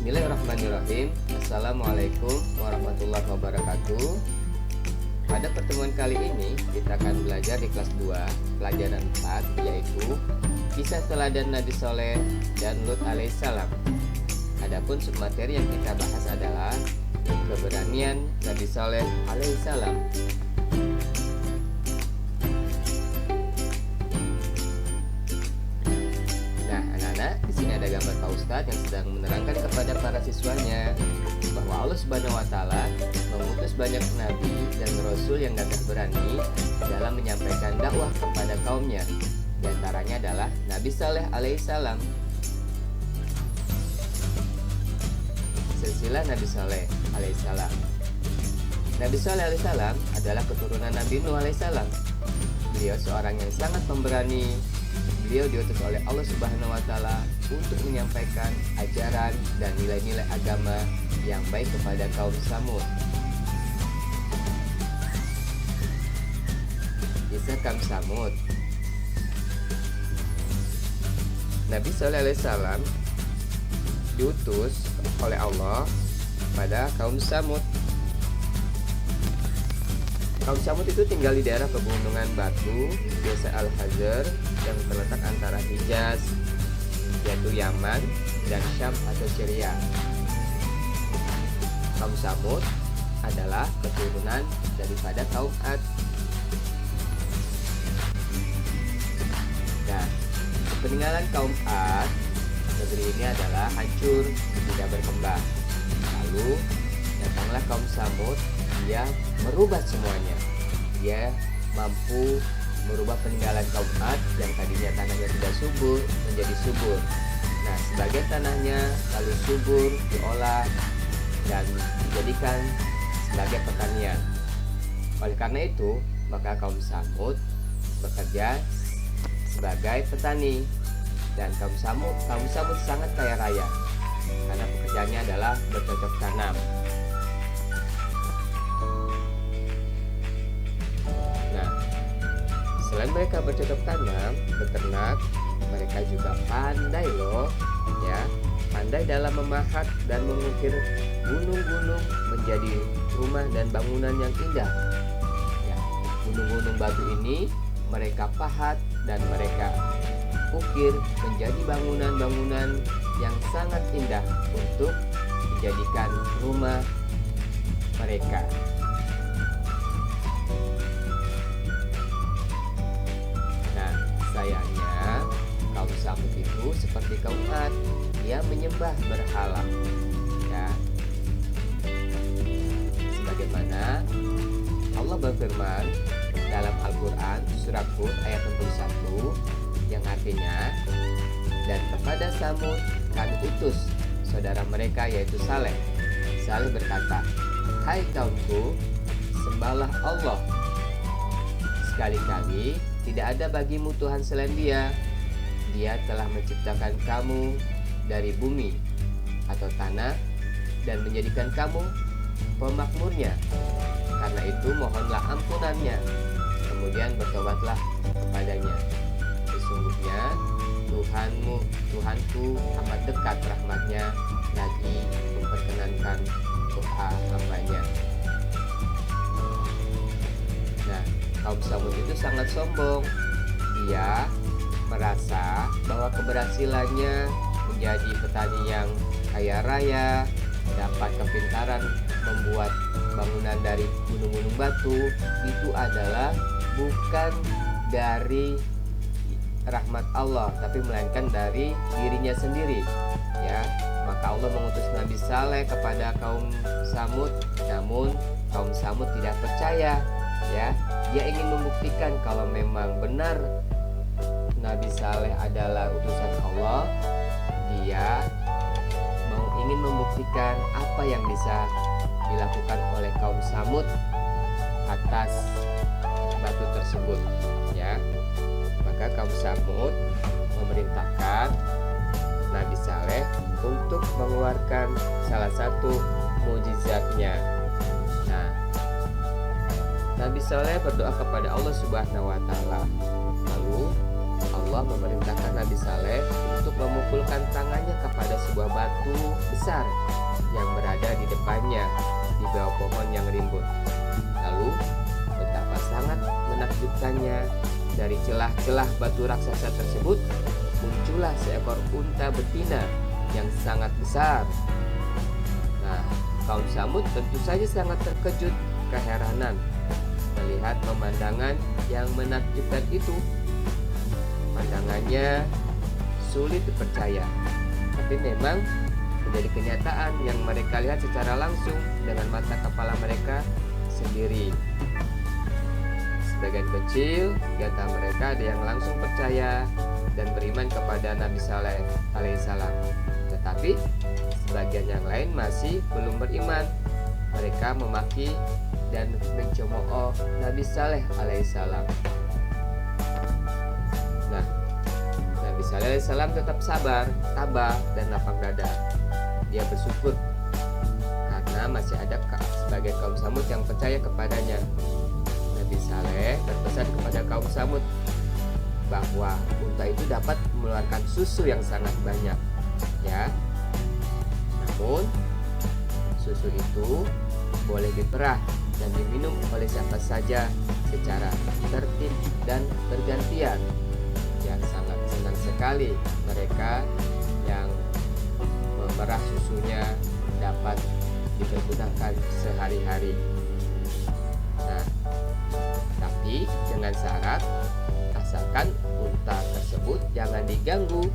Bismillahirrahmanirrahim. Assalamualaikum warahmatullahi wabarakatuh. Pada pertemuan kali ini kita akan belajar di kelas 2 pelajaran 4, yaitu kisah teladan Nabi Soleh dan Lut alaihissalam. Adapun submateri yang kita bahas adalah keberanian Nabi Soleh alaihissalam. Di sini ada gambar Pak Ustadz yang sedang menerangkan kepada para siswanya bahwa Allah Subhanahu wa Ta'ala mengutus banyak nabi dan rasul yang gagah berani dalam menyampaikan dakwah kepada kaumnya. Di antaranya adalah Nabi Saleh alaihissalam. Silsilah Nabi Saleh alaihissalam. Nabi Saleh alaihissalam adalah keturunan Nabi Nuh alaihissalam. Beliau seorang yang sangat pemberani. Beliau diutus oleh Allah Subhanahu wa Ta'ala untuk menyampaikan ajaran dan nilai-nilai agama yang baik kepada kaum Samud. Kisah kaum Samud. Nabi Sallallahu Alaihi Wasallam diutus oleh Allah pada kaum Samud. Kaum Samud itu tinggal di daerah pegunungan batu, desa Al-Hajar yang terletak antara Hijaz, yaitu Yaman, dan Syam atau Syria. Kaum Samud adalah keturunan daripada kaum Ad. Nah, peninggalan kaum Ad, negeri ini adalah hancur, tidak berkembang. Lalu datanglah kaum Samud. Dia merubah semuanya. Dia mampu merubah peninggalan kaum Ad yang tadinya tanahnya tidak subur menjadi subur. Nah, sebagian tanahnya lalu subur diolah dan dijadikan sebagai pertanian. Oleh karena itu, maka kaum Samud bekerja sebagai petani, dan kaum Samud sangat kaya raya karena pekerjaannya adalah bercocok tanam. Selain mereka bercocok tanam, beternak, mereka juga pandai loh, ya, pandai dalam memahat dan mengukir gunung-gunung menjadi rumah dan bangunan yang indah. Ya, gunung-gunung batu ini mereka pahat dan mereka ukir menjadi bangunan-bangunan yang sangat indah untuk dijadikan rumah mereka. Sayangnya, kaum Samud itu seperti kaum Ad, dia menyembah berhala. Ya. Sebagaimana Allah berfirman dalam Al-Quran surat Hud ayat 61 yang artinya, dan kepada Samud kami utus saudara mereka yaitu Saleh. Saleh berkata, hai kaumku, sembahlah Allah. Sekali-kali tidak ada bagimu Tuhan selain Dia. Dia telah menciptakan kamu dari bumi atau tanah dan menjadikan kamu pemakmurnya. Karena itu mohonlah ampunannya, kemudian bertobatlah kepadanya. Sesungguhnya Tuhanku amat dekat rahmatnya, lagi memperkenankan doa hambanya. Nah, kaum Samud itu sangat sombong. Dia merasa bahwa keberhasilannya menjadi petani yang kaya raya, dapat kepintaran membuat bangunan dari gunung-gunung batu, itu adalah bukan dari rahmat Allah, tapi melainkan dari dirinya sendiri. Ya, maka Allah mengutus Nabi Saleh kepada kaum Samud, namun kaum Samud tidak percaya. Ya, dia ingin membuktikan kalau memang benar Nabi Saleh adalah utusan Allah. Dia ingin membuktikan apa yang bisa dilakukan oleh kaum Samud atas batu tersebut. Ya, maka kaum Samud memerintahkan Nabi Saleh untuk mengeluarkan salah satu mukjizatnya. Nah, Nabi Saleh berdoa kepada Allah Subhanahu wa Ta'ala. Lalu Allah memerintahkan Nabi Saleh untuk memukulkan tangannya kepada sebuah batu besar yang berada di depannya di bawah pohon yang rimbun. Lalu betapa sangat menakjubkannya, dari celah-celah batu raksasa tersebut muncullah seekor unta betina yang sangat besar. Nah, kaum Tsamud tentu saja sangat terkejut, keheranan melihat pemandangan yang menakjubkan itu. Pandangannya sulit dipercaya, tapi memang menjadi kenyataan yang mereka lihat secara langsung dengan mata kepala mereka sendiri. Sebagian kecil di antara mereka ada yang langsung percaya dan beriman kepada Nabi Saleh alaihissalam, tetapi sebagian yang lain masih belum beriman. Mereka memaki dan mencemooh Nabi Saleh alaihissalam. Nah, Nabi Saleh alaihissalam tetap sabar, tabah, dan lapang dada. Dia bersyukur karena masih ada sebagian kaum Tsamud yang percaya kepadanya. Nabi Saleh berpesan kepada kaum Tsamud bahwa unta itu dapat mengeluarkan susu yang sangat banyak, ya. Namun susu itu boleh diperah dan diminum oleh siapa saja secara tertib dan bergantian. Ya, sangat senang sekali mereka yang memerah susunya dapat dipergunakan sehari-hari. Nah, tapi dengan syarat asalkan unta tersebut jangan diganggu,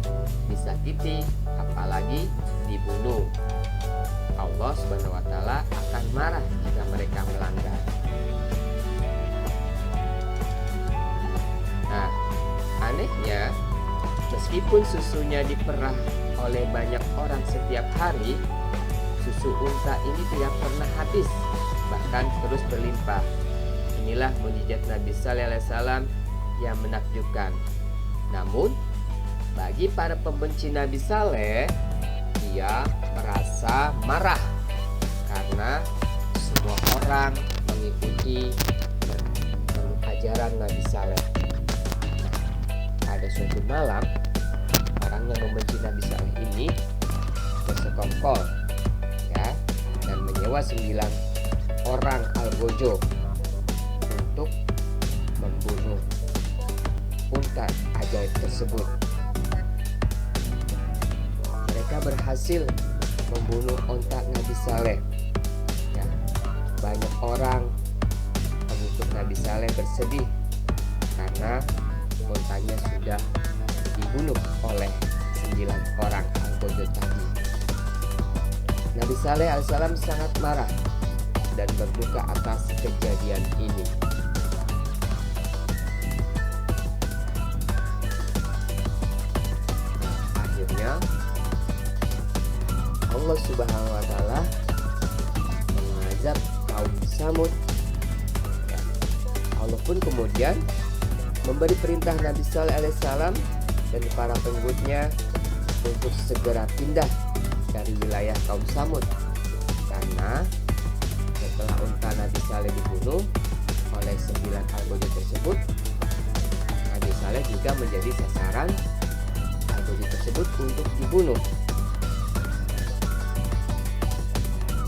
disakiti, apalagi dibunuh. Allah Subhanahu wa Ta'ala akan marah jika mereka melanggar. Nah, anehnya, meskipun susunya diperah oleh banyak orang setiap hari, susu unta ini tidak pernah habis, bahkan terus berlimpah. Inilah mukjizat Nabi Saleh alaihissalam yang menakjubkan. Namun, bagi para pembenci Nabi Saleh, dia merasa marah karena semua orang mengikuti ajaran Nabi Saleh. Nah, pada suatu malam, orang yang membenci Nabi Saleh ini bersekongkol, ya, dan menyewa 9 orang algojo untuk membunuh unta ajaib tersebut. Mereka berhasil membunuh unta Nabi Saleh. Ya, banyak orang pengikut Nabi Saleh bersedih karena untanya sudah dibunuh oleh 9 orang algojo tadi. Nabi Saleh alaihissalam sangat marah dan berduka atas kejadian ini. Akhirnya Allah Subhanahu wa Ta'ala mengazab kaum Tsamud. Allah pun kemudian memberi perintah Nabi Saleh alaihissalam dan para pengikutnya untuk segera pindah dari wilayah kaum Tsamud, karena setelah unta Nabi Saleh dibunuh oleh 9 algojo tersebut, Nabi Saleh juga menjadi sasaran algojo tersebut untuk dibunuh.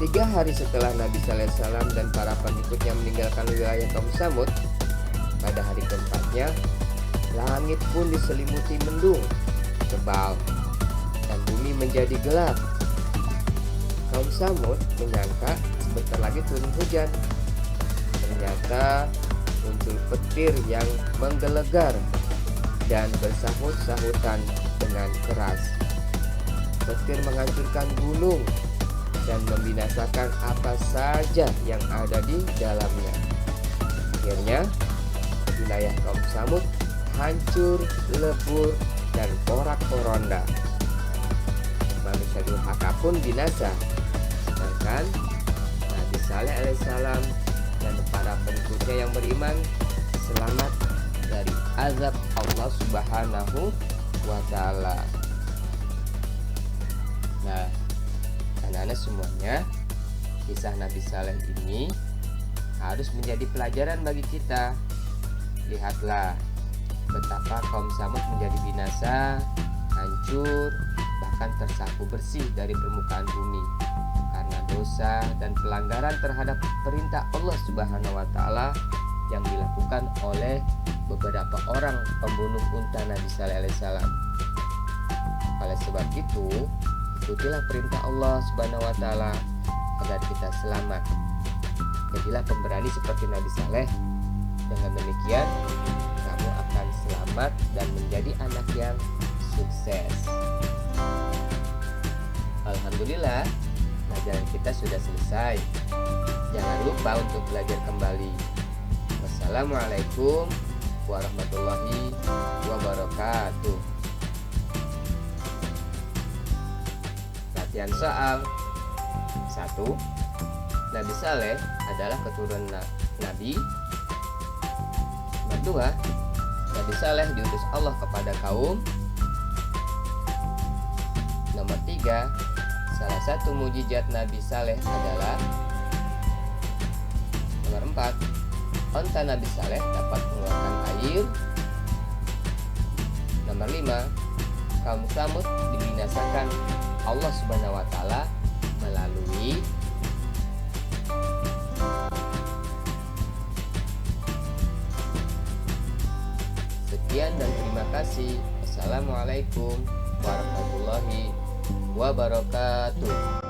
3 hari setelah Nabi Saleh alaihissalam dan para pengikutnya meninggalkan wilayah kaum Tsamud, pada hari keempatnya langit pun diselimuti mendung tebal dan bumi menjadi gelap. Kaum Tsamud menyangka sebentar lagi turun hujan. Ternyata muncul petir yang menggelegar dan bersahut-sahutan dengan keras. Petir menghancurkan gunung dan membinasakan apa saja yang ada di dalamnya. Akhirnya wilayah kaum Tsamud hancur, lebur, dan porak-poranda. Manusia durhaka pun binasa, sedangkan Nabi Saleh alaihissalam dan para pengikutnya yang beriman selamat dari azab Allah Subhanahu wa Ta'ala. Nah, anak-anak semuanya, kisah Nabi Saleh ini harus menjadi pelajaran bagi kita. Lihatlah betapa kaum Tsamud menjadi binasa, hancur hancur, bahkan tersapu bersih dari permukaan bumi karena dosa dan pelanggaran terhadap perintah Allah Subhanahu wa taala yang dilakukan oleh beberapa orang pembunuh unta Nabi Saleh alaihissalam. Oleh sebab itu, ikutilah perintah Allah Subhanahu wa taala agar kita selamat. Jadilah pemberani seperti Nabi Saleh. Dengan demikian, kamu akan selamat dan menjadi anak yang sukses. Alhamdulillah, pelajaran kita sudah selesai. Jangan lupa untuk belajar kembali. Wassalamualaikum warahmatullahi wabarakatuh. Latihan soal 1. Nabi Saleh adalah keturunan Nabi. Nomor 2. Nabi Saleh diutus Allah kepada kaum. Nomor 3. Salah satu mukjizat Nabi Saleh adalah. Nomor 4. Onta Nabi Saleh dapat mengeluarkan air. Nomor 5. Kaum Tsamud dibinasakan Allah Subhanahu wa taala melalui. Sekian dan terima kasih. Assalamualaikum warahmatullahi wabarakatuh.